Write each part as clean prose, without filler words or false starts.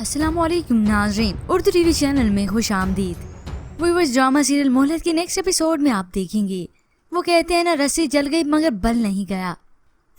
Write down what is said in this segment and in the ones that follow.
अस्सलाम वालेकुम नाज़रीन, उर्दू टीवी चैनल में खुश आमदीद। व्यूअर्स, ड्रामा सीरियल मोहलत के नेक्स्ट एपिसोड में आप देखेंगे वो कहते हैं ना, रस्सी जल गई मगर बल नहीं गया।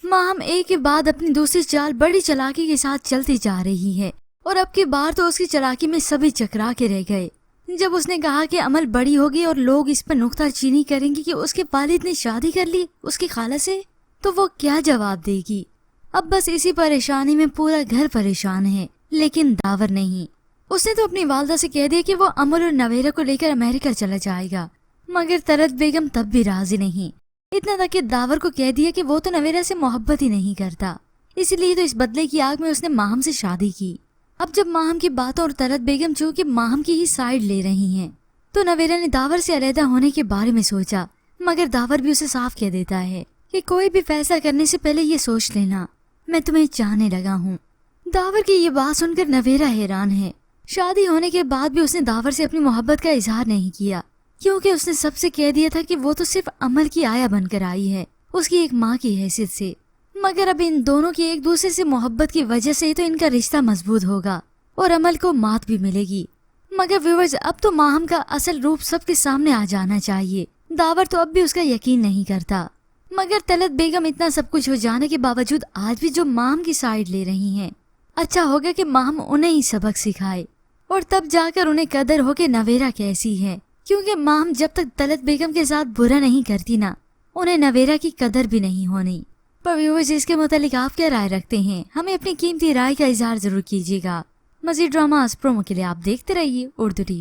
माहम एक के बाद अपनी दूसरी चाल बड़ी चालाकी के साथ चलती जा रही है और अब की बार तो उसकी चालाकी में सभी चकरा के रह गए। जब उसने कहा कि अमल बड़ी होगी और लोग इस पर नुक्ताचीनी करेंगे कि उसके वालिद ने शादी कर ली उसकी खाला से, तो वो क्या जवाब देगी। अब बस इसी परेशानी में पूरा घर परेशान है, लेकिन दावर नहीं। उसने तो अपनी वालदा से कह दिया कि वो अमल और नवेरा को लेकर अमेरिका चला जाएगा, मगर तरत बेगम तब भी राजी नहीं। इतना तक कि दावर को कह दिया कि वो तो नवेरा से मोहब्बत ही नहीं करता, इसलिए तो इस बदले की आग में उसने माहम से शादी की। अब जब माहम की बातों और तरत बेगम चूंकि माहम की ही साइड ले रही हैं, तो नवेरा ने दावर से अलहदा होने के बारे में सोचा, मगर दावर भी उसे साफ कह देता है कि कोई भी फैसला करने से पहले ये सोच लेना, मैं तुम्हें चाहने लगा हूँ। दावर की ये बात सुनकर नवेरा हैरान है। शादी होने के बाद भी उसने दावर से अपनी मोहब्बत का इजहार नहीं किया, क्योंकि उसने सबसे कह दिया था कि वो तो सिर्फ अमल की आया बनकर आई है, उसकी एक माँ की हैसियत से। मगर अब इन दोनों की एक दूसरे से मोहब्बत की वजह से तो इनका रिश्ता मजबूत होगा और अमल को मात भी मिलेगी। मगर व्यूअर्स, अब तो माहम का असल रूप सबके सामने आ जाना चाहिए। दावर तो अब भी उसका यकीन नहीं करता, मगर तलत बेगम इतना सब कुछ हो जाने के बावजूद आज भी जो माहम की साइड ले रही हैं। अच्छा होगा कि माहम उन्हें ही सबक सिखाए और तब जाकर उन्हें कदर हो कि नवेरा कैसी है, क्योंकि माहम जब तक तलत बेगम के साथ बुरा नहीं करती ना, उन्हें नवेरा की कदर भी नहीं होनी। पर व्यूअर्स, इसके मुतालिक आप क्या राय रखते हैं? हमें अपनी कीमती राय का इजहार जरूर कीजिएगा। मज़ीद ड्रामा प्रोमो के लिए आप देखते रहिए उर्दू टीवी।